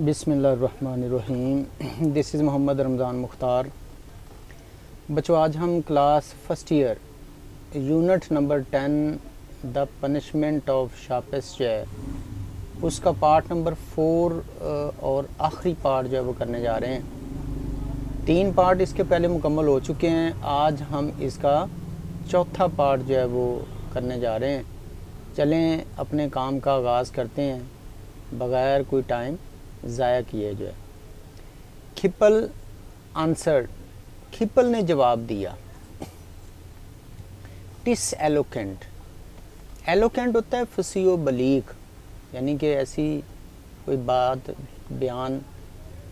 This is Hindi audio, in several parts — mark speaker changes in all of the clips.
Speaker 1: बिस्मिल्लाहिर्रहमानिर्रहीम। This is Mohammad Ramzan Mukhtar. बच्चों, आज हम class first year unit number 10 the punishment of sharpest जो है उसका पार्ट नंबर 4 और आखिरी पार्ट जो है वो करने जा रहे हैं। 3 पार्ट इसके पहले मुकम्मल हो चुके हैं। आज हम इसका चौथा पार्ट जो है वो करने जा रहे हैं। चलें अपने काम का आगाज़ करते हैं बग़ैर कोई टाइम ज़ाया किए। जो है खिपल आंसर्ड, खिपल ने जवाब दिया। टिस एलोकेंट, एलोकेंट होता है फसीओ बलीग, यानी कि ऐसी कोई बात बयान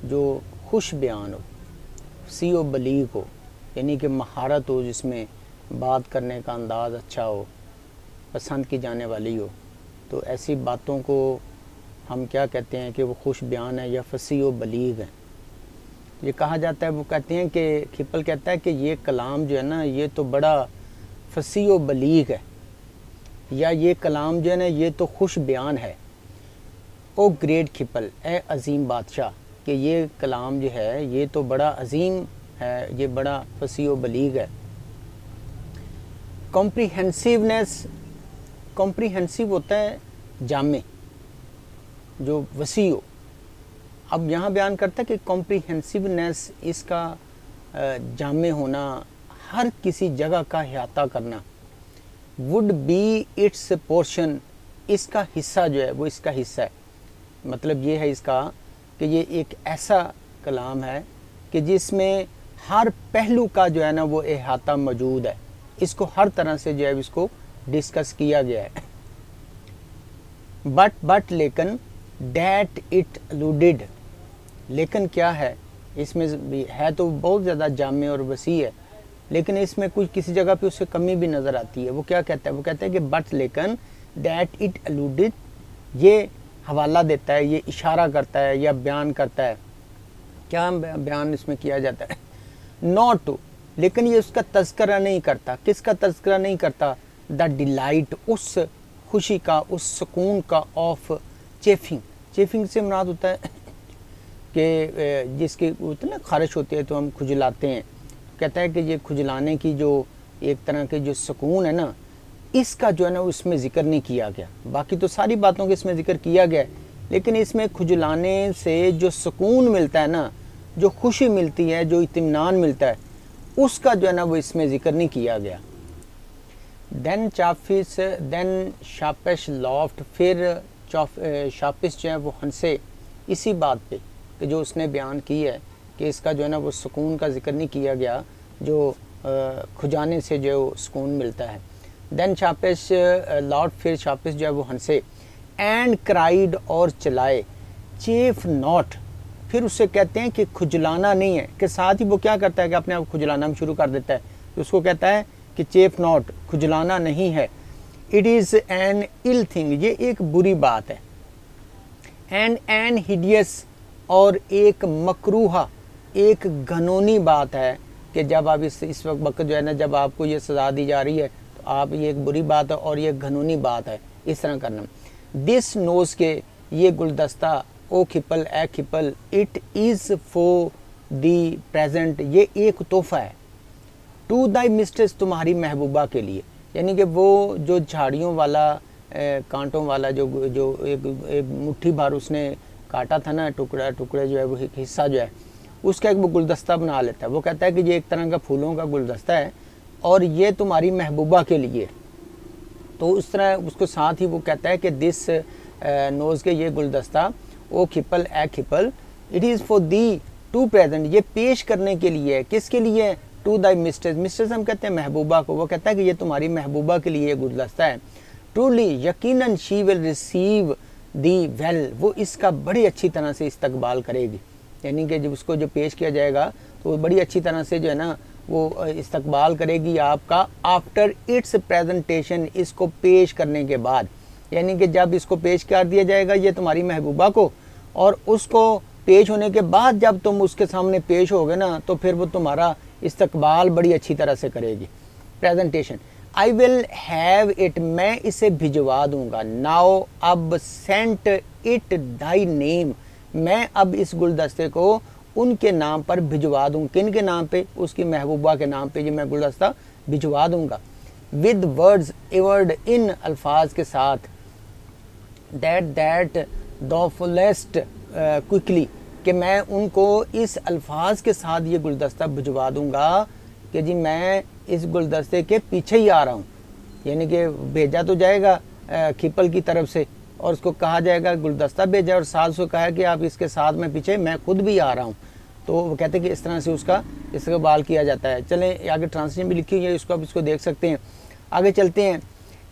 Speaker 1: जो खुश बयान हो, फसीओ बलीग हो, यानी कि महारत हो, जिसमें बात करने का अंदाज़ अच्छा हो, पसंद की जाने वाली हो। तो ऐसी बातों को हम क्या कहते हैं कि वो खुश बयान है या फसीओ बलीग है। ये कहा जाता है, वो कहते हैं कि खिपल कहता है कि ये कलाम जो है ना ये तो बड़ा फसीओ बलीग है, या ये कलाम जो है ना ये तो खुश बयान है। ओ ग्रेट खिपल, ए अजीम बादशाह, कि ये कलाम जो है ये तो बड़ा अजीम है, ये बड़ा फसीओ बलीग है। कॉम्प्रीहेंसिवनेस, कॉम्प्रीहेंसिव होता है जामे, जो वसी हो। अब यहाँ बयान करता है कि कॉम्प्रीहेंसिवनेस, इसका जामे होना, हर किसी जगह का अहाता करना। वुड बी इट्स पोर्शन, इसका हिस्सा जो है वो इसका हिस्सा है। मतलब ये है इसका कि ये एक ऐसा कलाम है कि जिसमें हर पहलू का जो है ना वो अहाता मौजूद है। इसको हर तरह से जो है इसको डिस्कस किया गया है। बट लेकिन डैट इट अलूडेड, लेकिन क्या है इसमें है तो बहुत ज़्यादा जामे और वसी है, लेकिन इसमें कुछ किसी जगह पे उससे कमी भी नज़र आती है। वो क्या कहता है, वो कहता है कि बट लेकिन डैट इट अलूडेड, ये हवाला देता है, ये इशारा करता है या बयान करता है। क्या बयान इसमें किया जाता है? नॉट टू, लेकिन ये उसका तज़किरा नहीं करता। किसका तज़किरा नहीं करता? द डिलाइट, उस खुशी का, उस सुकून का, ऑफ चेफिंग। चेफिंग से मुराद होता है कि जिसकी उतने खारिश होती है तो हम खुजलाते हैं। कहता है कि ये खुजलाने की जो एक तरह के जो सुकून है ना, इसका जो है ना उसमें ज़िक्र नहीं किया गया। बाकी तो सारी बातों के इसमें ज़िक्र किया गया है, लेकिन इसमें खुजलाने से जो सुकून मिलता है ना, जो खुशी मिलती है, जो इत्मीनान मिलता है, उसका जो है ना वो इसमें ज़िक्र नहीं किया गया। देन शार्पेश लॉफ्ट, फिर शार्पिस जो है वो हंसे इसी बात पे कि जो उसने बयान की है कि इसका जो है ना वो सुकून का जिक्र नहीं किया गया, जो खुजाने से जो सुकून मिलता है। देन शार्पिस लॉफ्ट, फिर शार्पिस जो है वो हंसे। एंड क्राइड, और चलाए। चेफ नॉट, फिर उससे कहते हैं कि खुजलाना नहीं है, के साथ ही वो क्या करता है कि अपने आप खुजलाना भी शुरू कर देता है। तो उसको कहता है कि चेफ नॉट, खुजलाना नहीं है। It is an ill thing, ये एक बुरी बात है। एन हिडियस, और एक मकरूहा, एक घनौनी बात है कि जब आप इस वक्त जो है ना जब आपको ये सज़ा दी जा रही है तो आप ये एक बुरी बात है और ये घनौनी बात है, इस तरह करना। दिस नोज, के ये गुलदस्ता, ओ खिपल, ए खिपल, it is for thee present, ये एक तोहफ़ा है। टू दाई मिस्ट्रेस, तुम्हारी महबूबा के लिए, यानी कि वो जो झाड़ियों वाला कांटों वाला जो एक मुट्ठी भर उसने काटा था ना, टुकड़ा जो है वो एक हिस्सा जो है उसका एक वो गुलदस्ता बना लेता है। वो कहता है कि ये एक तरह का फूलों का गुलदस्ता है और ये तुम्हारी महबूबा के लिए। तो उस तरह उसको साथ ही वो कहता है कि दिस नोज़ के ये गुलदस्ता, ओ खिपल, ए खिपल, it is for thee to present, ये पेश करने के लिए है। किसके लिए? टू दाई मिस्ट्रेस, मिस्ट्रेस हम कहते हैं महबूबा को। वो कहता है कि ये तुम्हारी महबूबा के लिए गुलदस्ता है। ट्रूली, यकीनन, she will receive the well, वो इसका बड़ी अच्छी तरह से इस्तकबाल करेगी। यानी कि जब उसको जो पेश किया जाएगा तो वो बड़ी अच्छी तरह से जो है ना वो इस्तकबाल करेगी आपका। आफ्टर इट्स प्रेजेंटेशन, इसको पेश करने के बाद, यानी कि जब इसको पेश कर दिया जाएगा ये तुम्हारी महबूबा को, और उसको पेश होने के बाद जब तुम उसके सामने पेश होगे ना तो फिर वो तुम्हारा इस्तकबाल बड़ी अच्छी तरह से करेगी। Presentation, I will have it, मैं इसे भिजवा दूंगा। नाउ, अब, सेंट इट दाई नेम, मैं अब इस गुलदस्ते को उनके नाम पर भिजवा दूँ। किन के नाम पे? उसकी महबूबा के नाम पे ये मैं गुलदस्ता भिजवा दूँगा। विद वर्ड्स वर्ड इन अल्फाज के साथ, दैट द फुलेस्ट क्विकली, कि मैं उनको इस अल्फाज के साथ ये गुलदस्ता भिजवा दूँगा कि जी मैं इस गुलदस्ते के पीछे ही आ रहा हूँ। यानी कि भेजा तो जाएगा खिपल की तरफ से और उसको कहा जाएगा गुलदस्ता भेजा, और साथ उसको कहा कि आप इसके साथ में पीछे मैं खुद भी आ रहा हूँ। तो वो कहते हैं कि इस तरह से उसका इस्तकबाल किया जाता है। चलें आगे ट्रांसलेशन भी लिखी हुई है, इसको आप इसको देख सकते हैं। आगे चलते हैं।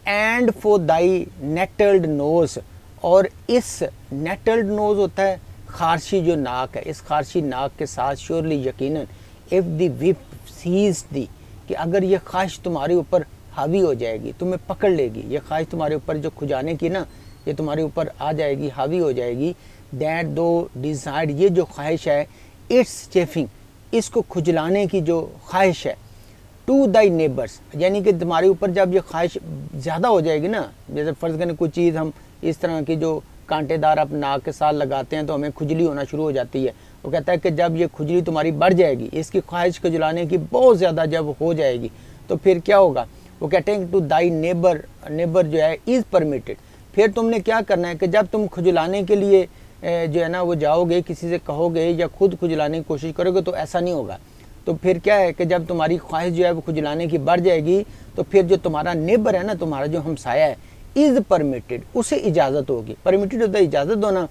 Speaker 1: एंड फॉर दाई नेटल्ड नोज, और इस नेटल्ड नोज होता है खारशी जो नाक है, इस खारशी नाक के साथ श्योरली यकीनन इफ़ दी विप सीज दी, कि अगर ये ख्वाहिश तुम्हारे ऊपर हावी हो जाएगी, तुम्हें पकड़ लेगी, ये ख्वाहिश तुम्हारे ऊपर जो खुजाने की ना, ये तुम्हारे ऊपर आ जाएगी, हावी हो जाएगी। दैट दो डिज़ायर्ड, ये जो ख्वाहिश है, इट्स चेफिंग, इसको खुजलाने की जो ख्वाहिश है, टू दाई नेबर्स, यानी कि तुम्हारे ऊपर जब ये ख्वाहिश ज़्यादा हो जाएगी ना, जैसे फ़र्ज़ करें कोई चीज़ हम इस तरह की जो कांटेदार अपने नाक के साथ लगाते हैं तो हमें खुजली होना शुरू हो जाती है। वो कहता है कि जब ये खुजली तुम्हारी बढ़ जाएगी, इसकी ख्वाहिश खुजलाने की बहुत ज़्यादा जब हो जाएगी, तो फिर क्या होगा? वो कहते हैं टू दाई नेबर, नेबर जो है इज़ परमिटेड। फिर तुमने क्या करना है कि जब तुम खुजलाने के लिए जो है ना वो जाओगे, किसी से कहोगे या खुद खुजलाने की कोशिश करोगे, तो ऐसा नहीं होगा। तो फिर क्या है कि जब तुम्हारी ख्वाहिश जो है वो खुजलाने की बढ़ जाएगी, तो फिर जो तुम्हारा नेबर है ना, तुम्हारा जो हमसाया है, इज़ परमिटेड, उसे इजाज़त होगी। परमिटेड होता है इजाज़त होना,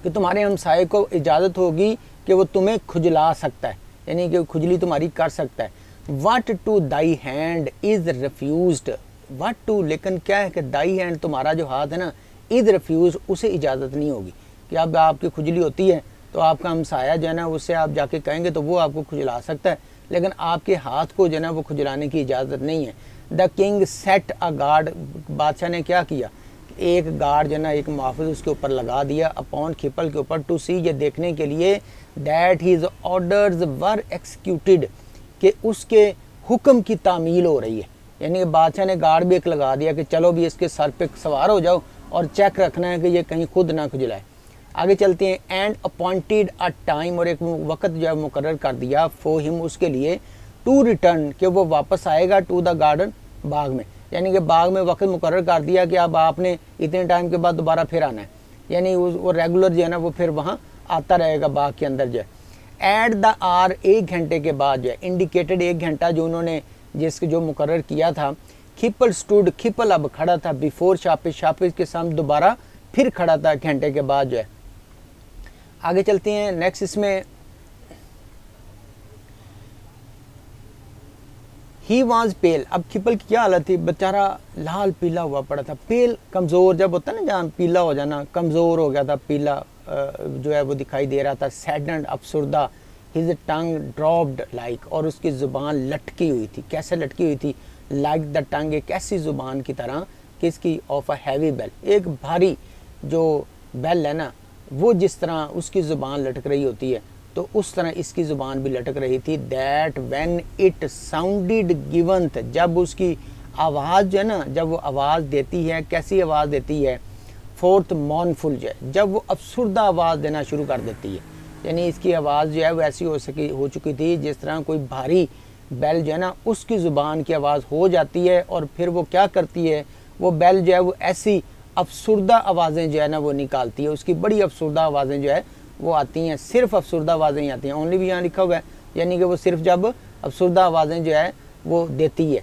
Speaker 1: कि तुम्हारे हमसाये को इजाज़त होगी कि वो तुम्हें खुजला सकता है, यानी कि खुजली तुम्हारी कर सकता है। What to thy hand is refused, what to, लेकिन क्या है कि दाई हैंड, तुम्हारा जो हाथ है ना, इज़ रिफ्यूज़, उसे इजाज़त नहीं होगी। कि अब आपकी खुजली होती है तो आपका हमसाया जो है ना, उससे आप जाके कहेंगे तो वो आपको खुजला सकता है, लेकिन आपके हाथ को जो है ना वो खुजलाने की इजाज़त नहीं है। The king set a guard, बादशाह ने क्या किया? एक गार्ड जो है ना, एक मुहाफ़िज़ उसके ऊपर लगा दिया, अपॉन खिपल के ऊपर, टू सी, ये देखने के लिए, that his orders were executed, कि उसके हुक्म की तामील हो रही है। यानी कि बादशाह ने गार्ड भी एक लगा दिया कि चलो भी इसके सर पे सवार हो जाओ और चेक रखना है कि ये कहीं खुद ना खुजलाए। आगे चलते हैं। एंड अपॉइंटेड अ टाइम, और एक वक्त जो है मुकर्रर कर दिया, फॉर हिम, उसके लिए, टू रिटर्न, कि वो वापस आएगा, टू द गार्डन, बाग में। यानी कि बाग में वक्त मुकर्रर कर दिया कि अब आपने इतने टाइम के बाद दोबारा फिर आना है, यानी वो रेगुलर जो है ना वो फिर वहाँ आता रहेगा बाग के अंदर जो है। एट द आर, 1 घंटे के बाद जो है, इंडिकेटेड 1 घंटा जो उन्होंने जिसके जो मुकर्रर किया था, खिपल स्टूड, खिपल अब खड़ा था, बिफोर शापिस, शापिस के सामने दोबारा फिर खड़ा था 1 घंटे के बाद जो है। आगे चलते हैं। नेक्स्ट इसमें ही वॉज पेल, अब खिपल की क्या हालत थी? बेचारा लाल पीला हुआ पड़ा था। पेल कमज़ोर जब होता है ना, जहाँ पीला हो जाना, कमज़ोर हो गया था, पीला जो है वो दिखाई दे रहा था। सैडन्ड, अफसुर्दा। हिज टंग ड्रॉप्ड लाइक, और उसकी ज़ुबान लटकी हुई थी। कैसे लटकी हुई थी? लाइक द टंग, एक ऐसी ज़ुबान की तरह, किसकी? ऑफ अ हैवी बेल, एक भारी जो बेल है ना, वो जिस तरह उसकी ज़ुबान लटक रही होती है, तो उस तरह इसकी ज़ुबान भी लटक रही थी। दैट व्हेन इट साउंडेड गिवंथ, जब उसकी आवाज़ जो है ना, जब वो आवाज़ देती है, कैसी आवाज़ देती है? फोर्थ मॉर्नफुल, जो है जब वो अफसुर्दा आवाज़ देना शुरू कर देती है, यानी इसकी आवाज़ जो है वो ऐसी हो चुकी थी जिस तरह कोई भारी बेल जो है ना उसकी ज़ुबान की आवाज़ हो जाती है, और फिर वो क्या करती है? वो बेल जो है वो ऐसी अफसुर्दा आवाज़ें जो है ना वो निकालती है, उसकी बड़ी अफसुर्दा आवाज़ें जो है वो आती हैं, सिर्फ अफसुर्दा आवाज़ें ही आती हैं। ओनली भी यहाँ लिखा हुआ है, यानी कि वो सिर्फ जब अफसुर्दा आवाज़ें जो है वो देती है।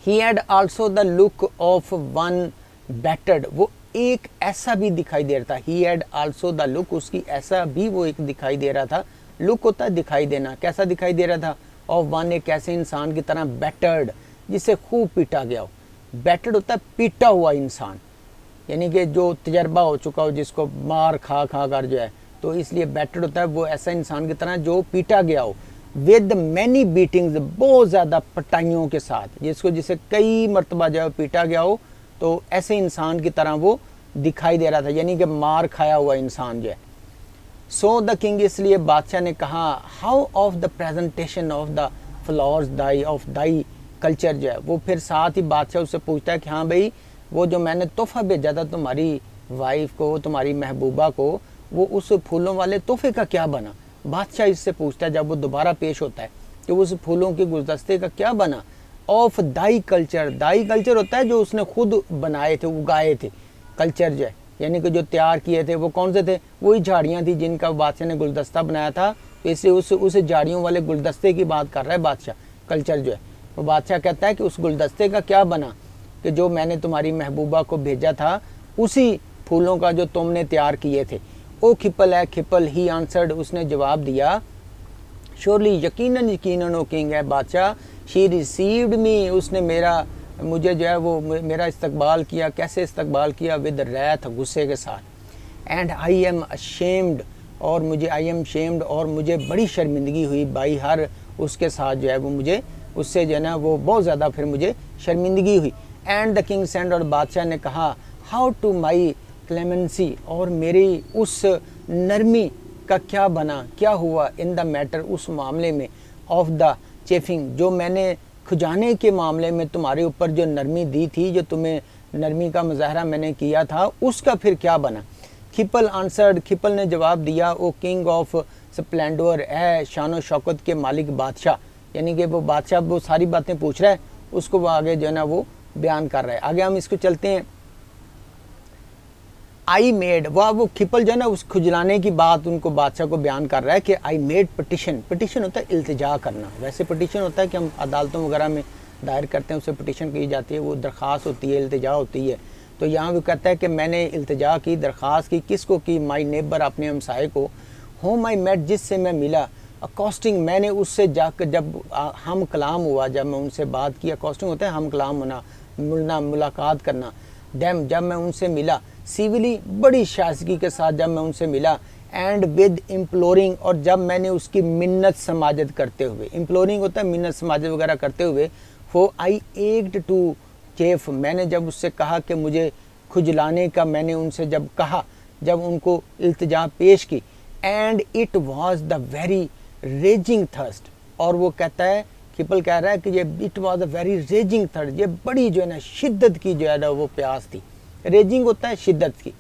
Speaker 1: He had also the look of one battered, वो एक ऐसा भी दिखाई दे रहा था। He had also the look, उसकी ऐसा भी वो एक दिखाई दे रहा था। लुक होता है दिखाई देना, कैसा दिखाई दे रहा था? ऑफ वन, एक ऐसे इंसान की तरह, बैटर्ड, जिसे खूब पीटा गया हो। बैटर्ड होता है पीटा हुआ इंसान, यानी कि जो तजर्बा हो चुका हो, जिसको मार खा खा कर जो है, तो इसलिए बैटर्ड होता है वो ऐसा इंसान की तरह जो पीटा गया हो। विद मैनी बीटिंग्स, बहुत ज़्यादा पटाइयों के साथ, जिसे कई मरतबा जो है पीटा गया हो, तो ऐसे इंसान की तरह वो दिखाई दे रहा था, यानी कि मार खाया हुआ इंसान जो है। सो द किंग, इसलिए बादशाह ने कहा, how of the presentation of the flowers Dai of thy culture, जो है वो फिर साथ ही बादशाह उससे पूछता है कि हाँ भाई, वो जो मैंने तोहफा भेजा था तुम्हारी वाइफ को, तुम्हारी महबूबा को, वो उस फूलों वाले तोहफे का क्या बना? बादशाह इससे पूछता है जब वो दोबारा पेश होता है कि उस फूलों के गुलदस्ते का क्या बना? Of thy culture, Dai culture होता है जो उसने खुद बनाए थे, उगाए थे। कल्चर जो है यानी कि जो तैयार किए थे वो कौन से थे? वही झाड़ियाँ थी जिनका बादशाह ने गुलदस्ता बनाया था। तो इससे उस झाड़ियों वाले गुलदस्ते की बात कर रहा है बादशाह। कल्चर जो है वो बादशाह कहता है कि उस गुलदस्ते का क्या बना कि जो मैंने तुम्हारी महबूबा को भेजा था, उसी फूलों का जो तुमने तैयार किए थे। ओ खिपल है खिपल, ही आंसर्ड, उसने जवाब दिया, श्योरली, यकीनन यकीनन ओ किंग है बादशाह, शी रिसीव्ड मी, उसने मुझे जो है वो मेरा इस्तकबाल किया। कैसे इस्तकबाल किया? विद रैथ, गुस्से के साथ। एंड आई एम अशेम्ड, और मुझे आई एम शेम्ड, और मुझे बड़ी शर्मिंदगी हुई बाई हर, उसके साथ जो है वो मुझे उससे जो है ना वो बहुत ज़्यादा फिर मुझे शर्मिंदगी हुई। एंड द किंग सेंड, और बादशाह ने कहा, हाउ टू माई क्लेमेंसी, और मेरी उस नरमी का क्या बना, क्या हुआ? इन द मैटर, उस मामले में, ऑफ द चेफिंग, जो मैंने खुजाने के मामले में तुम्हारे ऊपर जो नरमी दी थी, जो तुम्हें नरमी का मुजाहरा मैंने किया था, उसका फिर क्या बना? खिपल आंसर्ड, खिपल ने जवाब दिया, ओ किंग ऑफ स्प्लेंडर, है शान शौकत के मालिक बादशाह। यानी कि वो बादशाह वो सारी बातें पूछ रहा है, उसको वो आगे जो है ना वो बयान कर रहा है। आगे हम इसको चलते हैं। आई मेड, वो खिपल जो है ना उस खुजलाने की बात उनको बादशाह को बयान कर रहा है कि आई मेड पटिशन, पटिशन होता है इल्तिजा करना। वैसे पटिशन होता है कि हम अदालतों वगैरह में दायर करते हैं, उससे पटिशन की जाती है, वो दरख्वास्त होती है, इल्तिजा होती है। तो यहाँ वो कहता है कि मैंने इल्तिजा की, दरख्वास्त की, किसको की? माई नेबर, अपने हमसाए को। होम आई मेट, जिससे मैं मिला। अकॉस्टिंग, मैंने उससे जाकर जब हम कलाम हुआ, जब मैं उनसे बात की। अकॉस्टिंग होता है हम कलाम होना, मिलना, मुलाकात करना। डैम, जब मैं उनसे मिला। सिविली, बड़ी शाज़गी के साथ जब मैं उनसे मिला। एंड विद इम्प्लोरिंग, और जब मैंने उसकी मिन्नत समाजत करते हुए, इम्प्लोरिंग होता है मिन्नत समाजत वगैरह करते हुए। फो आई एक्ड टू चेफ, मैंने जब उससे कहा कि मुझे खुजलाने का, मैंने उनसे जब कहा, जब उनको इल्तिजा पेश की। And it was the very raging thirst, और वो कहता है, खिपल कह रहा है कि ये it was the very raging thirst, ये बड़ी जो है ना शिद्दत की जो है ना वो प्यास थी। रेजिंग होता है शिद्दत की,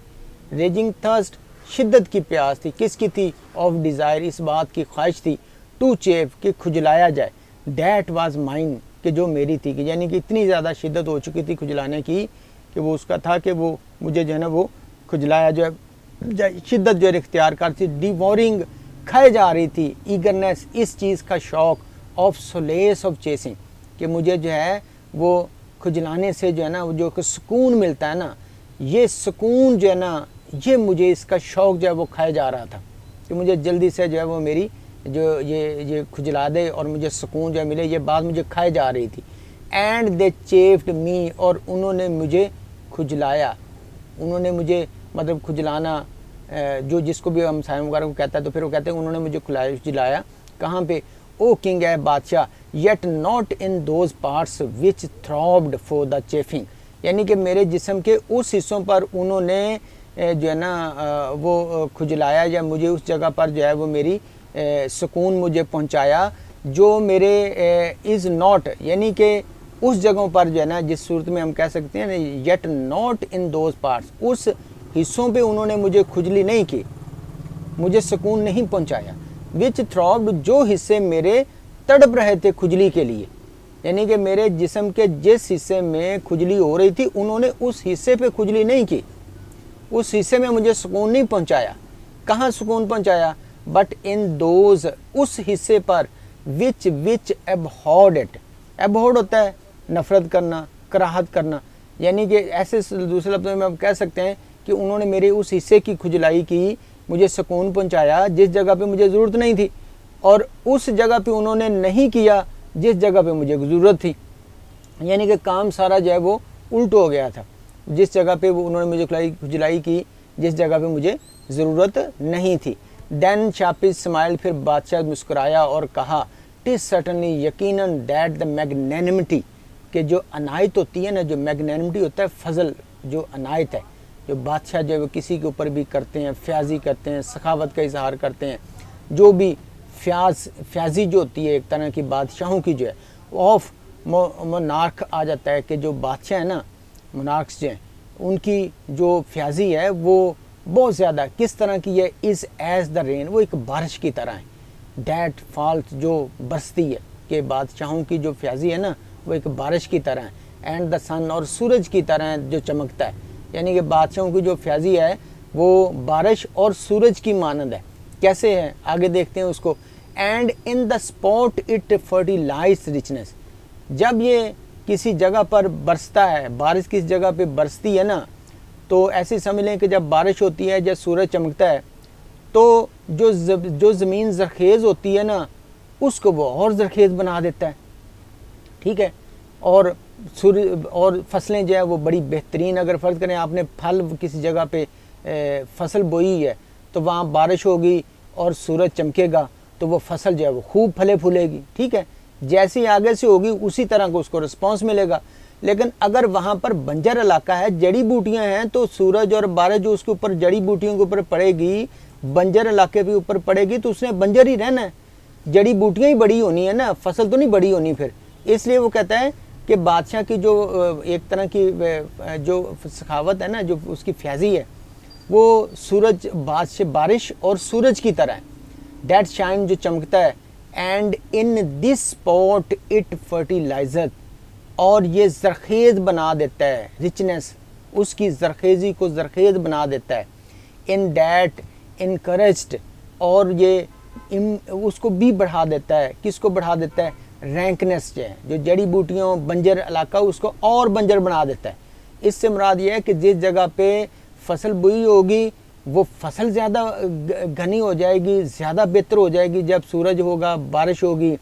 Speaker 1: रेजिंग थर्स्ट शिद्दत की प्यास थी। किसकी थी? ऑफ डिज़ायर, इस बात की ख्वाहिश थी। टू चेफ, कि खुजलाया जाए। दैट वाज माइन, कि जो मेरी थी, कि यानी कि इतनी ज़्यादा शिद्दत हो चुकी थी खुजलाने की कि वो उसका था कि वो मुझे जो है ना वो खुजलाया जो है, शिद्दत जो है इख्तियार कर थी। डिवोरिंग, खाए जा रही थी। ईगरनेस, इस चीज़ का शौक़। ऑफ सोलेस ऑफ चेसिंग, कि मुझे जो है वो खुजलाने से जो है ना वो जो सुकून मिलता है ना, ये सुकून जो है ना, ये मुझे इसका शौक़ जो है वो खाया जा रहा था कि मुझे जल्दी से जो है वो मेरी जो ये खुजला दे और मुझे सुकून जो है मिले, ये बात मुझे खाई जा रही थी। एंड दे चेफ्ड मी, और उन्होंने मुझे खुजलाया। उन्होंने मुझे मतलब खुजलाना, जो जिसको भी हम सायम वगैरह को कहता है, तो फिर वो कहते हैं उन्होंने मुझे खुजलाया। कहाँ पे? ओ किंग है बादशाह, yet not in those parts which throbbed for the chafing, यानी कि मेरे जिस्म के उस हिस्सों पर उन्होंने जो है ना वो खुजलाया, या मुझे उस जगह पर जो है वो मेरी सुकून मुझे पहुंचाया, जो मेरे इज़ नॉट, यानी कि उस जगहों पर जो है ना, जिस सूरत में हम कह सकते हैं yet not in those parts, उस हिस्सों पे उन्होंने मुझे खुजली नहीं की, मुझे सुकून नहीं पहुंचाया। विच थ्रॉब्ड, जो हिस्से मेरे तड़प रहे थे खुजली के लिए, यानी कि मेरे जिस्म के जिस हिस्से में खुजली हो रही थी उन्होंने उस हिस्से पे खुजली नहीं की, उस हिस्से में मुझे सुकून नहीं पहुंचाया। कहाँ सुकून पहुंचाया? बट इन दोज, उस हिस्से पर, विच एबहॉर्ड इट, एबहॉर्ड होता है नफरत करना, कराहत करना, यानी कि ऐसे दूसरे लफ्ज़ों में हम कह सकते हैं कि उन्होंने मेरे उस हिस्से की खुजलाई की, मुझे सुकून पहुंचाया जिस जगह पे मुझे ज़रूरत नहीं थी, और उस जगह पे उन्होंने नहीं किया जिस जगह पे मुझे ज़रूरत थी। यानी कि काम सारा जो है वो उल्ट हो गया था, जिस जगह पे वो उन्होंने मुझे खुजलाई की जिस जगह पे मुझे ज़रूरत नहीं थी। देन शापिस स्माइल, फिर बादशाह मुस्कुराया और कहा, टिस सर्टनली, यकीनन, दैट द मैग्नेनिमिटी, कि जो अनायत होती है ना, जो मैग्नेनिमिटी होता है फजल, जो अनायत है, जो बादशाह जो है किसी के ऊपर भी करते हैं, फ्याजी करते हैं, सखावत का इजहार करते हैं, जो भी फ्याजी जो होती है एक तरह की बादशाहों की जो है, ऑफ मोनार्क आ जाता है कि जो बादशाह है ना, मोनार्क्स जो हैं उनकी जो फ्याजी है वो बहुत ज़्यादा किस तरह की है, इज़ एज द रेन, वो एक बारिश की तरह है, डैट फॉल्स, जो बरसती है, कि बादशाहों की जो फ्याजी है ना वो एक बारिश की तरह है, एंड द सन, और सूरज की तरह जो चमकता है, यानी कि बादशाहों की जो फ्याजी है वो बारिश और सूरज की मानंद है। कैसे है आगे देखते हैं उसको। And in the spot it fertilize richness, जब ये किसी जगह पर बरसता है, बारिश किस जगह पे बरसती है ना, तो ऐसे समझ लें कि जब बारिश होती है, जब सूरज चमकता है, तो जो ज़मीन ज़रखेज़ होती है ना उसको वो और ज़रखेज़ बना देता है, ठीक है। और और फसलें जो है वो बड़ी बेहतरीन, अगर फ़र्ज़ करें आपने फल किसी जगह पे फसल बोई है तो वहाँ बारिश होगी और सूरज चमकेगा तो वो फसल जो है वो खूब फले फूलेगी, ठीक है। जैसी आगे से होगी उसी तरह को उसको रिस्पॉन्स मिलेगा। लेकिन अगर वहाँ पर बंजर इलाका है, जड़ी बूटियाँ हैं, तो सूरज और बारिश जो उसके ऊपर जड़ी बूटियों के ऊपर पड़ेगी, बंजर इलाके के ऊपर पड़ेगी, तो उसने बंजर ही रहना है, जड़ी बूटियाँ ही बड़ी होनी है ना, फसल तो नहीं बड़ी होनी फिर। इसलिए वो कहता है कि बादशाह की जो एक तरह की जो सखावत है ना, जो उसकी फ्याजी है, वो सूरज बारिश और सूरज की तरह है, डैट शाइन, जो चमकता है, and in this spot it fertilizer, और ये ज़रखेज़ बना देता है, रिचनेस, उसकी ज़रखेज़ी को ज़रखेज़ बना देता है, इन डैट इनकरेज्ड, और ये उसको भी बढ़ा देता है, किसको बढ़ा देता है, रैंकनेस जो है, जो जड़ी बूटियों बंजर इलाका उसको और बंजर बना देता है। इससे मुराद ये है कि जिस जगह पे फसल बोई होगी वो फसल ज़्यादा घनी हो जाएगी, ज़्यादा बेहतर हो जाएगी जब सूरज होगा, बारिश होगी,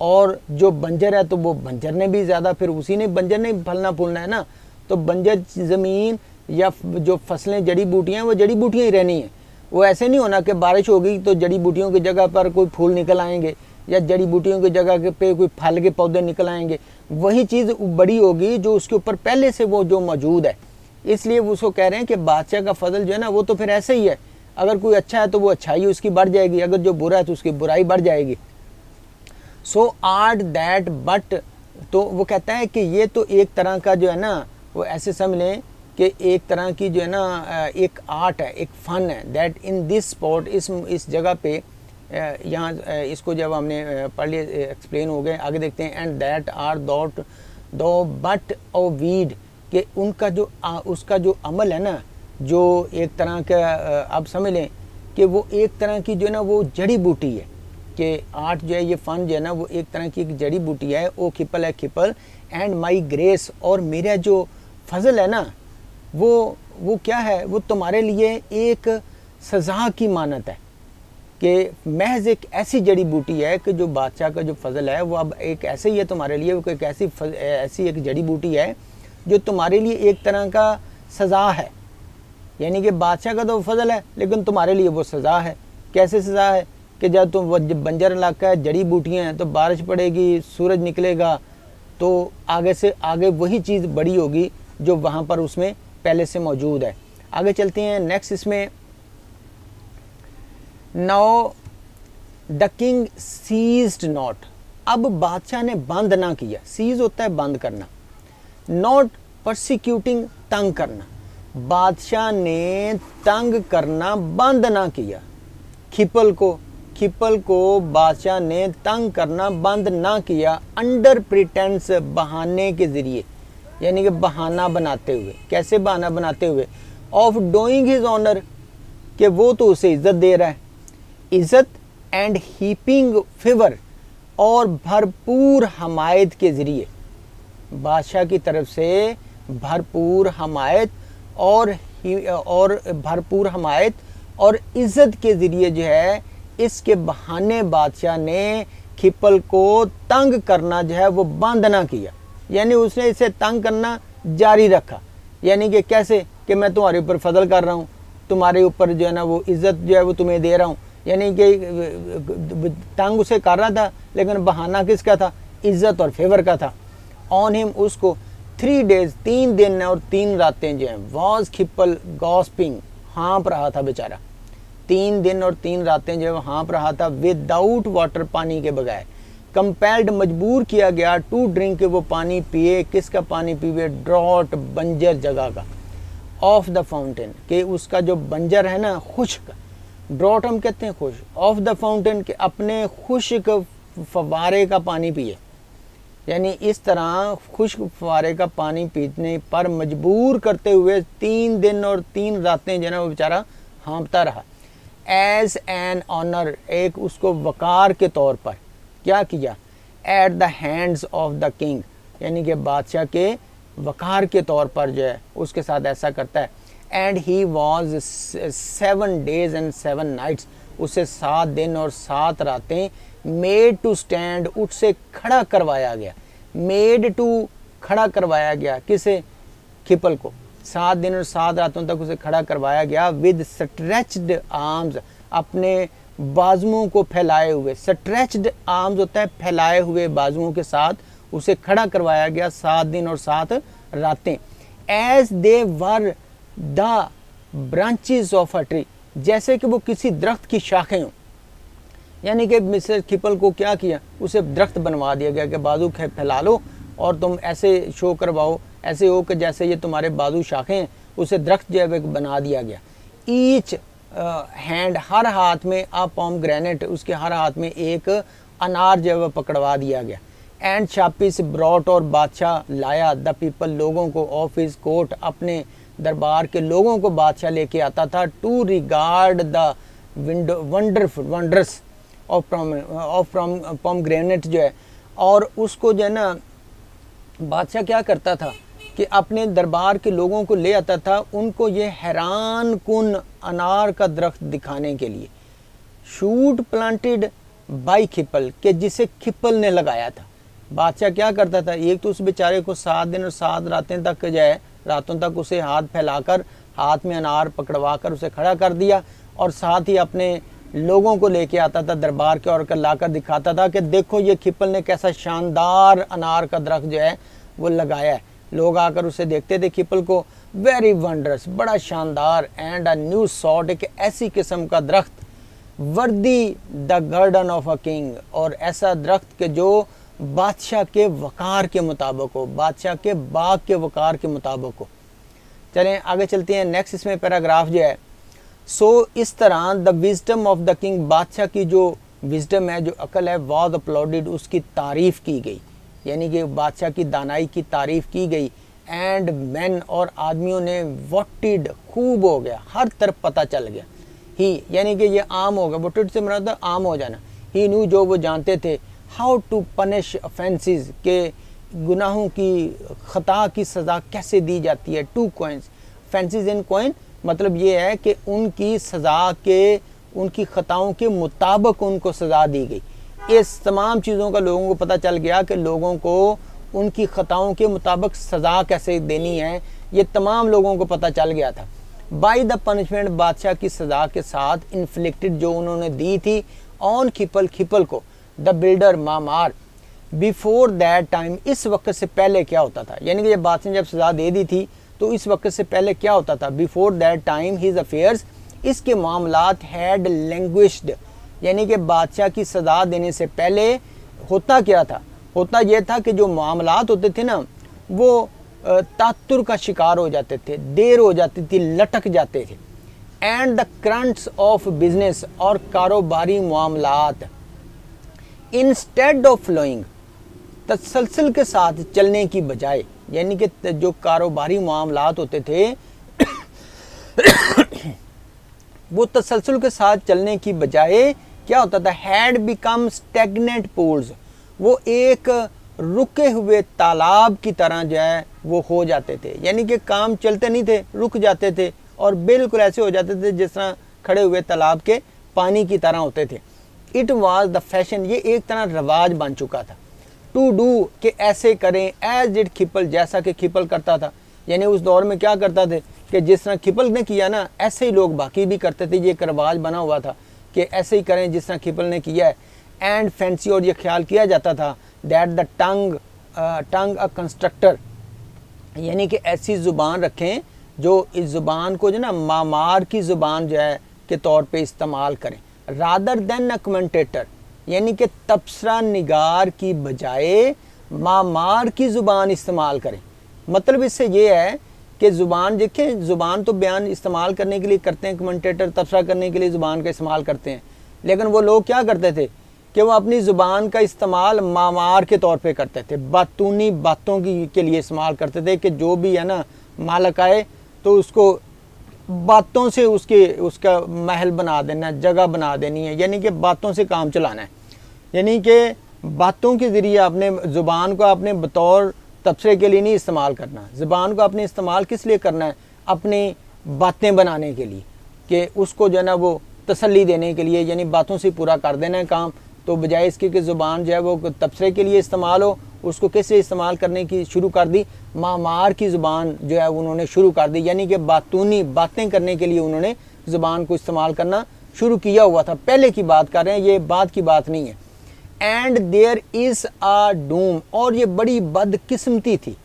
Speaker 1: और जो बंजर है तो वो बंजर ने भी ज़्यादा, फिर उसी ने बंजर ने फलना फूलना है ना, तो बंजर ज़मीन या जो फसलें जड़ी बूटियाँ वो जड़ी बूटियाँ ही रहनी है। वो ऐसे नहीं होना कि बारिश होगी तो जड़ी बूटियों की जगह पर कोई फूल निकल आएंगे या जड़ी बूटियों की जगह पे कोई फल के पौधे निकल आएंगे, वही चीज़ बड़ी होगी जो उसके ऊपर पहले से वो जो मौजूद है। इसलिए वो उसको कह रहे हैं कि बादशाह का फजल जो है ना वो तो फिर ऐसे ही है, अगर कोई अच्छा है तो वो अच्छाई उसकी बढ़ जाएगी, अगर जो बुरा है तो उसकी बुराई बढ़ जाएगी। सो आर्ट दैट बट, तो वो कहता है कि ये तो एक तरह का जो है ना वो ऐसे समझ लें कि एक तरह की जो है ना एक आर्ट है, एक फ़न है, दैट इन दिस स्पॉट, इस जगह पे, यहाँ इसको जब हमने पढ़ लिया एक्सप्लेन हो गए, आगे देखते हैं। एंड दैट आर डॉट दो बट ओ वीड, कि उनका जो उसका जो अमल है ना, जो एक तरह का आप समझ लें कि वो एक तरह की जो है ना वो जड़ी बूटी है, कि आर्ट जो है ये फ़न जो है ना वो एक तरह की एक जड़ी बूटी है, ओ खिपल है खिपल, एंड माई ग्रेस, और मेरा जो फजल है ना वो क्या है, वो तुम्हारे लिए एक सज़ा की मानत है, कि महज एक ऐसी जड़ी बूटी है कि जो बादशाह का जो फजल है वो अब एक ऐसे ही है तुम्हारे लिए, वो एक ऐसी एक जड़ी बूटी है जो तुम्हारे लिए एक तरह का सज़ा है। यानी कि बादशाह का तो फजल है लेकिन तुम्हारे लिए वो सज़ा है। कैसे सज़ा है कि जब तुम बंजर इलाका है, जड़ी बूटियाँ हैं, तो बारिश पड़ेगी, सूरज निकलेगा, तो आगे से आगे वही चीज़ बड़ी होगी जो वहाँ पर उसमें पहले से मौजूद है। आगे चलते हैं नेक्स्ट इसमें। Now the king seized not, अब बादशाह ने बंद ना किया, सीज होता है बंद करना, नॉट परसिक्यूटिंग तंग करना, बादशाह ने तंग करना बंद ना किया, खिपल को बादशाह ने तंग करना बंद ना किया, अंडर प्रिटेंस, बहाने के ज़रिए, यानी कि बहाना बनाते हुए। कैसे बहाना बनाते हुए? ऑफ डूइंग हिज ऑनर, कि वो तो उसे इज़्ज़त दे रहा है, इज़्ज़त, एंड हीपिंग फेवर, और भरपूर हमायत के ज़रिए, बादशाह की तरफ से भरपूर हमायत और भरपूर हमायत और इज़्ज़त के ज़रिए जो है, इसके बहाने बादशाह ने खिपल को तंग करना जो है वो बंद ना किया, यानी उसने इसे तंग करना जारी रखा। यानी कि कैसे कि मैं तुम्हारे ऊपर फजल कर रहा हूँ, तुम्हारे ऊपर जो है ना वो इज़्ज़त जो है वो तुम्हें दे रहा हूँ, यानी कि तंग उसे कर रहा था लेकिन बहाना किसका था? इज़्ज़त और फेवर का था। ऑन हिम, उसको 3 days 3 दिन और 3 रातें जो हैं, वॉज खिपल गॉस्पिंग, हाँप रहा था बेचारा, 3 दिन और 3 रातें जो है हाँप रहा था, विदाउट वाटर, पानी के बगैर, कंपेल्ड, मजबूर किया गया, टू ड्रिंक, वो पानी पिए, किसका पानी पिए? ड्रॉट, बंजर जगह का। ऑफ द फाउंटेन, कि उसका जो बंजर है ना खुश्क, ड्रॉट हम कहते हैं खुश्क, ऑफ द फाउंटेन के अपने खुश्क फव्वारे का पानी पिए। यानी इस तरह खुश्क फव्वारे का पानी पीने पर मजबूर करते हुए 3 दिन और 3 रातें जो है वो बेचारा हाँफता रहा। एज एन ऑनर, एक उसको वकार के तौर पर क्या किया, at the hands of the king, यानी कि बादशाह के वकार के तौर पर जो है उसके साथ ऐसा करता है। And he was 7 days and 7 nights, उसे 7 दिन और 7 रातें मेड टू स्टैंड, उससे खड़ा करवाया गया, मेड टू खड़ा करवाया गया, किसे, खिपल को 7 दिन और 7 रातों तक उसे खड़ा करवाया गया। विद स्ट्रेच्ड आर्म्स, अपने बाजुओं को फैलाए हुए, स्ट्रेच्ड आर्म्स होता है फैलाए हुए बाजुओं के साथ उसे खड़ा करवाया गया 7 दिन और 7 रातें। As they were the branches of a tree, जैसे कि वो किसी दरख्त की शाखें हों। यानी कि मिस्टर खिपल को क्या किया, उसे दरख्त बनवा दिया गया कि बाजू फैला लो और तुम ऐसे शो करवाओ, ऐसे हो कि जैसे ये तुम्हारे बाजू शाखें हैं, उसे दरख्त जो है बना दिया गया। ईच हैंड, हर हाथ में अ पोमग्रेनेट, उसके हर हाथ में एक अनार जो है वह पकड़वा दिया गया। एंड शापिस ब्रॉट, और बादशाह लाया द पीपल, लोगों को, ऑफ हिज कोर्ट, अपने दरबार के लोगों को बादशाह लेके आता था। To regard the wonders of pomegranate जो है, और उसको जो है ना बादशाह क्या करता था कि अपने दरबार के लोगों को ले आता था उनको ये हैरान कुन अनार का दरख्त दिखाने के लिए। शूट प्लांटेड बाई खिपल, के जिसे खिपल ने लगाया था। बादशाह क्या करता था, एक तो उस बेचारे को 7 दिन और 7 रातें तक जो है रातों तक उसे हाथ फैलाकर हाथ में अनार पकड़वा कर उसे खड़ा कर दिया, और साथ ही अपने लोगों को लेके आता था दरबार के और लाकर दिखाता था कि देखो ये खिपल ने कैसा शानदार अनार का दरख्त जो है वो लगाया है। लोग आकर उसे देखते थे खिपल को, वेरी वंडरस, बड़ा शानदार, एंड अ न्यू सॉर्ट, एक ऐसी किस्म का दरख्त, वर्दी the garden of a king, और ऐसा दरख्त के जो बादशाह के वकार के मुताबिक हो, बादशाह के बाग के वकार के मुताबिक हो। चलें आगे चलते हैं। नेक्स्ट इसमें पैराग्राफ जो है, सो इस तरह the wisdom of the king, बादशाह की जो विजडम है, जो अकल है, वॉज अपलॉडेड, उसकी तारीफ़ की गई, यानी कि बादशाह की दानाई की तारीफ़ की गई। एंड मैन, और आदमियों ने, वॉटेड, खूब हो गया, हर तरफ पता चल गया। ही यानी कि ये आम हो गया, वॉटेड से मतलब आम हो जाना। ही न्यू, जो वो जानते थे, हाउ टू पनिश ऑफेंसेस, के गुनाहों की, खता की सज़ा कैसे दी जाती है। 2 coins, फेंसेस इन कॉइन, मतलब ये है कि उनकी सज़ा के, उनकी ख़ताओं के मुताबिक उनको सज़ा दी गई। इस तमाम चीज़ों का लोगों को पता चल गया कि लोगों को उनकी ख़ताओं के मुताबिक सज़ा कैसे देनी है, ये तमाम लोगों को पता चल गया था। बाय द पनिशमेंट, बादशाह की सज़ा के साथ, इन्फ्लिक्टेड, जो उन्होंने दी थी, ऑन खिपल, खिपल को, द बिल्डर, मामार। बिफोर दैट टाइम, इस वक्त से पहले क्या होता था, यानी कि जब बादशाह ने जब सज़ा दे दी थी तो इस वक्त से पहले क्या होता था। Before that time his affairs, इसके मामलात हैड लैंग्विश्ड, यानी कि बादशाह की सज़ा देने से पहले होता क्या था, होता यह था कि जो मामलात होते थे ना वो तातुर का शिकार हो जाते थे, देर हो जाती थी, लटक जाते थे। And the currents of business, और कारोबारी मामलात, इंस्टेड ऑफ फ्लोइंग, तसलसल के साथ चलने की बजाय, यानी कि जो कारोबारी मामलात होते थे वो तसलसल के साथ चलने की बजाय क्या होता था, हैड बिकम स्टैग्नेंट पूल्स, वो एक रुके हुए तालाब की तरह जो है वो हो जाते थे, यानी कि काम चलते नहीं थे, रुक जाते थे और बिल्कुल ऐसे हो जाते थे जिस तरह खड़े हुए तालाब के पानी की तरह होते थे। इट वाज द फैशन, ये एक तरह रवाज बन चुका था। टू डू, के ऐसे करें, एज डिड खिपल, जैसा कि खिपल करता था, यानी उस दौर में क्या करता थे कि जिस तरह खिपल ने किया ना ऐसे ही लोग बाकी भी करते थे। ये एक रवाज बना हुआ था कि ऐसे ही करें जिस तरह खिपल ने किया है। एंड फैंसी, और ये ख्याल किया जाता था that the tongue a constructor, यानी कि ऐसी ज़ुबान रखें जो इस ज़ुबान को जो ना मामार की ज़ुबान जो है के तौर पे इस्तेमाल करें, रादर देन अ कमेंटेटर, यानी कि तबसरा निगार की बजाय मामार की ज़ुबान इस्तेमाल करें। मतलब इससे ये है कि ज़ुबान देखें, ज़ुबान तो बयान इस्तेमाल करने के लिए करते हैं, कमेंटेटर तबसरा करने के लिए ज़ुबान का इस्तेमाल करते हैं, लेकिन वो लोग क्या करते थे कि वो अपनी ज़ुबान का इस्तेमाल मामार के तौर पे करते थे, बातूनी बातों की के लिए इस्तेमाल करते थे कि जो भी है ना मालक आए तो उसको बातों से उसका महल बना देना, जगह बना देनी है, यानी कि बातों से काम चलाना है। यानी कि बातों के ज़रिए आपने ज़ुबान को आपने बतौर तबसरे के लिए नहीं इस्तेमाल करना, ज़ुबान को आपने इस्तेमाल किस लिए करना है, अपनी बातें बनाने के लिए, कि उसको जो है ना वो तसल्ली देने के लिए, यानी बातों से पूरा कर देना है काम। तो बजाय इसके कि ज़ुबान जो है वो तबसरे के लिए इस्तेमाल हो, उसको कैसे इस्तेमाल करने की शुरू कर दी, मामार की ज़ुबान जो है उन्होंने शुरू कर दी, यानी कि बातूनी बातें करने के लिए उन्होंने ज़ुबान को इस्तेमाल करना शुरू किया हुआ था। पहले की बात कर रहे हैं, ये बाद की बात नहीं है। एंड देयर इज़ आ डूम, और ये बड़ी बदकिस्मती थी,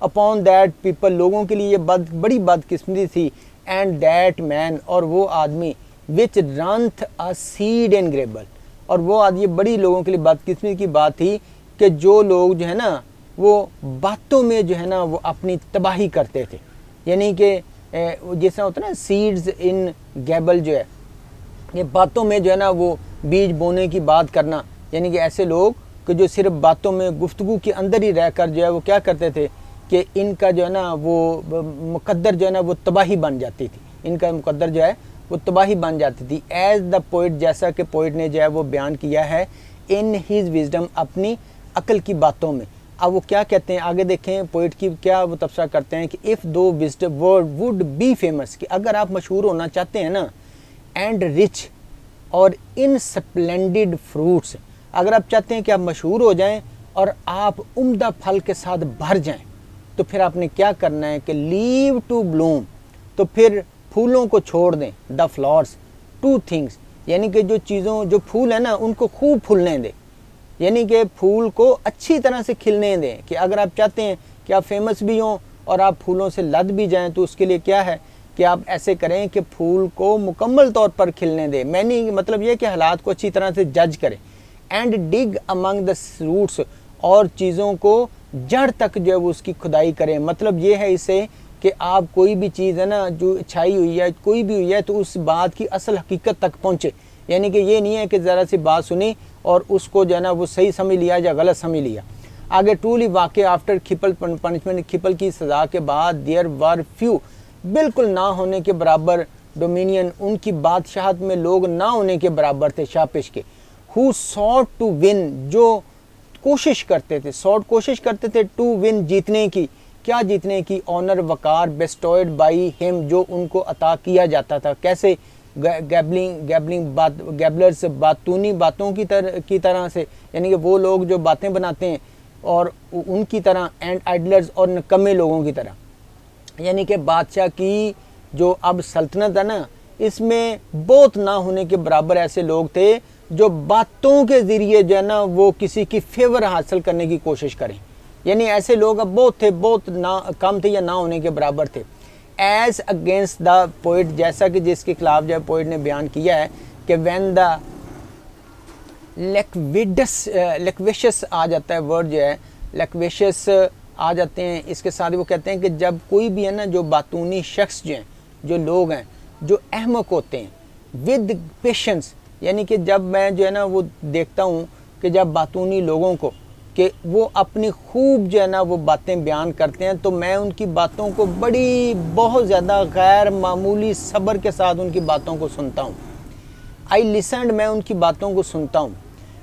Speaker 1: अपॉन दैट पीपल, लोगों के लिए ये बड़ी बदकिस्मती थी। एंड दैट मैन, और वो आदमी, विच रंथ अ सीड इन ग्रेबल, और वो आदमी, बड़ी लोगों के लिए बदकिस्मती की बात थी कि जो लोग जो है ना वो बातों में जो है ना वो अपनी तबाही करते थे। यानी कि जैसा होता है ना सीड्स इन गैबल, जो है ये बातों में जो है ना वो बीज बोने की बात करना, यानी कि ऐसे लोग कि जो सिर्फ बातों में गुफ्तगू के अंदर ही रहकर जो है वो क्या करते थे कि इनका जो है ना वो मुकद्दर जो है ना वो तबाही बन जाती थी, इनका मुकद्दर जो है वो तबाही बन जाती थी। एज द पोइट, जैसा कि पोइट ने जो है वो बयान किया है, इन हिज विजडम, अपनी अक्ल की बातों में। अब वो क्या कहते हैं आगे देखें, पोइट की क्या वो तबसरा करते हैं कि इफ़ दो wisdom word would be famous, कि अगर आप मशहूर होना चाहते हैं ना, एंड रिच और इन स्प्लेंडिड फ्रूट्स, अगर आप चाहते हैं कि आप मशहूर हो जाएं और आप उम्दा फल के साथ भर जाएं, तो फिर आपने क्या करना है कि लीव टू ब्लूम, तो फिर फूलों को छोड़ दें, द फ्लावर्स टू थिंग्स, यानी कि जो चीज़ों, जो फूल है ना उनको खूब फूलने दें, यानी कि फूल को अच्छी तरह से खिलने दें। कि अगर आप चाहते हैं कि आप फेमस भी हों और आप फूलों से लद भी जाएं, तो उसके लिए क्या है कि आप ऐसे करें कि फूल को मुकम्मल तौर पर खिलने दें। मैंने मतलब ये कि हालात को अच्छी तरह से जज करें। And dig among the roots, और चीज़ों को जड़ तक जो है वो उसकी खुदाई करें। मतलब ये है इसे कि आप कोई भी चीज़ है ना जो छाई हुई है, कोई भी हुई है, तो उस बात की असल हकीकत तक पहुँचे। यानी कि ये नहीं है कि ज़रा सी बात सुनी और उसको जो है ना वो सही समझ लिया या गलत समझ लिया। आगे ट्रूली वाक़ई आफ्टर खिपल पनिशमेंट, खिपल की सज़ा के बाद, देयर वर फ्यू, बिल्कुल ना होने के बराबर, डोमिनियन, उनकी बादशाहत में लोग ना होने के बराबर थे शापिश के, हु सॉट टू विन, जो कोशिश करते थे, सॉट कोशिश करते थे, टू विन जीतने की, क्या जीतने की, ऑनर वकार, बेस्टॉयड बाई हिम, जो उनको अता किया जाता था। कैसे, गैबलर्स, बातूनी बातों की तरह से, यानी कि वो लोग जो बातें बनाते हैं और उनकी तरह, एंड आइडलर्स, और नकम्मे लोगों की तरह। यानी कि बादशाह की जो अब सल्तनत है ना, इसमें बहुत ना होने के बराबर ऐसे लोग थे जो बातों के ज़रिए जो है ना वो किसी की फेवर हासिल करने की कोशिश करें। यानी ऐसे लोग अब बहुत थे, बहुत ना कम थे या ना होने के बराबर थे। एज अगेंस्ट द पोइट, जैसा कि जिसके खिलाफ जो है पोइट ने बयान किया है कि व्हेन द लेक्वेशियस आ जाता है वर्ड जो है, लेक्वेशियस आ जाते हैं, इसके साथ ही वो कहते हैं कि जब कोई भी है ना जो बातूनी शख्स जो हैं, जो लोग हैं जो अहमक होते हैं, विद पेशेंस, यानी कि जब मैं जो है ना वो देखता हूँ कि जब बातूनी लोगों को कि वो अपनी खूब जो है ना वो बातें बयान करते हैं, तो मैं उनकी बातों को बहुत ज़्यादा गैर मामूली सब्र के साथ उनकी बातों को सुनता हूँ। आई लिसनड, मैं उनकी बातों को सुनता हूँ।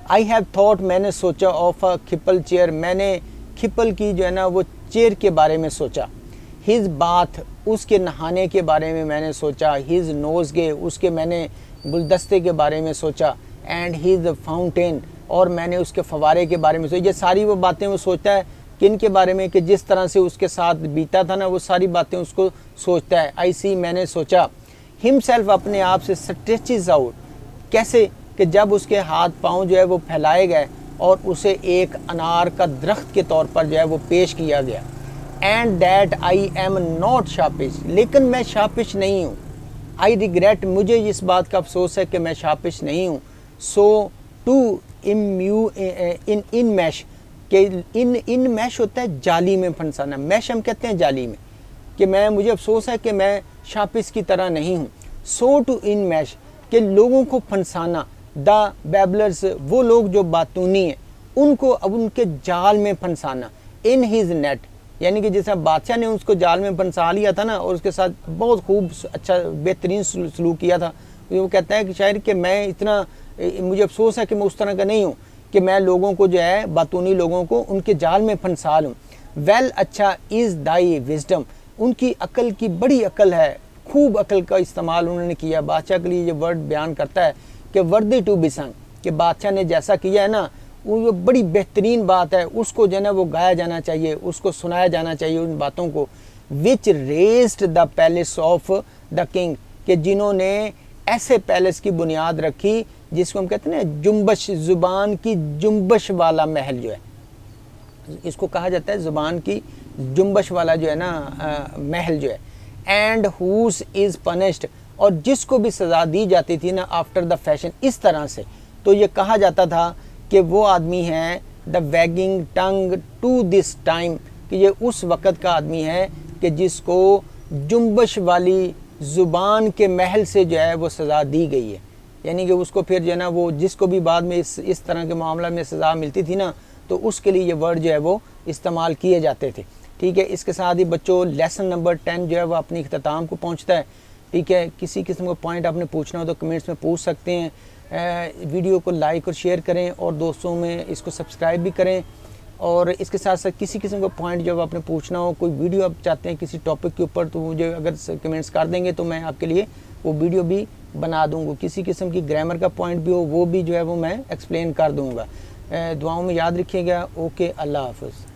Speaker 1: आई हैव थॉट, मैंने सोचा, ऑफ अ खिपल चेयर, मैंने खिपल की जो है ना वो चेयर के बारे में सोचा। हिज बाथ, उसके नहाने के बारे में मैंने सोचा। हिज नोज़गे, उसके मैंने गुलदस्ते के बारे में सोचा। एंड हिज फाउंटेन, और मैंने उसके फवारे के बारे में सोचा। ये सारी वो बातें वो सोचता है किन के बारे में, कि जिस तरह से उसके साथ बीता था ना वो सारी बातें उसको सोचता है। आई सी, मैंने सोचा। हिमसेल्फ, अपने आप से, स्ट्रेचेस आउट, कैसे कि जब उसके हाथ पाँव जो है वो फैलाए गए और उसे एक अनार का दरख्त के तौर पर जो है वो पेश किया गया। And that I am not sheepish, लेकिन मैं शापिश नहीं हूँ। आई रिग्रेट, मुझे इस बात का अफसोस है कि मैं शापिश नहीं हूँ। सो टू इम्यू इन मैश, के इन मैश होता है जाली में फंसाना, मैश हम कहते हैं जाली में, कि मुझे अफसोस है कि मैं शापिस की तरह नहीं हूँ। सो टू इन मैश, कि लोगों को फंसाना, द बैबलर्स, वो लोग जो बातूनी हैं उनको अब उनके जाल में फंसाना, इन हिज नेट, यानी कि जैसा बादशाह ने उसको जाल में फंसा लिया था ना, और उसके साथ बहुत खूब अच्छा बेहतरीन सलूक किया था। वो कहता है कि शायर कि मैं इतना, मुझे अफसोस है कि मैं उस तरह का नहीं हूँ कि मैं लोगों को जो है बातूनी लोगों को उनके जाल में फंसा लूँ। वेल अच्छा इज़ दाई विजडम, उनकी अकल की बड़ी अकल है, खूब अकल का इस्तेमाल उन्होंने किया। बादशाह के लिए ये वर्ड बयान करता है कि वर्दी टू बी संग, कि बादशाह ने जैसा किया है ना वो बड़ी बेहतरीन बात है, उसको जो है ना वो गाया जाना चाहिए, उसको सुनाया जाना चाहिए उन बातों को। Which raised the palace of the king, कि जिन्होंने ऐसे पैलेस की बुनियाद रखी जिसको हम कहते हैं ना जुम्बश, ज़ुबान की जुम्बश वाला महल जो है, इसको कहा जाता है ज़ुबान की जुम्बश वाला जो है ना महल जो है। एंड हुस इज़ पनिश्ड, और जिसको भी सज़ा दी जाती थी ना आफ्टर द फैशन, इस तरह से, तो ये कहा जाता था कि वो आदमी है the wagging tongue to this time, कि ये उस वक़्त का आदमी है कि जिसको जुम्बश वाली ज़ुबान के महल से जो है वो सज़ा दी गई है। यानी कि उसको फिर जो है ना वो जिसको भी बाद में इस तरह के मामला में सज़ा मिलती थी ना, तो उसके लिए ये वर्ड जो है वो इस्तेमाल किए जाते थे। ठीक है, इसके साथ ही बच्चों लेसन नंबर 10 जो है वो अपनी इख्तिताम को पहुंचता है। ठीक है, किसी किस्म का पॉइंट आपने पूछना हो तो कमेंट्स में पूछ सकते हैं। वीडियो को लाइक और शेयर करें और दोस्तों में इसको सब्सक्राइब भी करें। और इसके साथ साथ किसी किस्म का पॉइंट जब आपने पूछना हो, कोई वीडियो आप चाहते हैं किसी टॉपिक के ऊपर, तो मुझे अगर कमेंट्स कर देंगे तो मैं आपके लिए वो वीडियो भी बना दूँगा। किसी किस्म की ग्रामर का पॉइंट भी हो वो भी जो है वो मैं एक्सप्लेन कर दूँगा। दुआओं में याद रखिएगा। ओके, अल्लाह हाफ़िज़।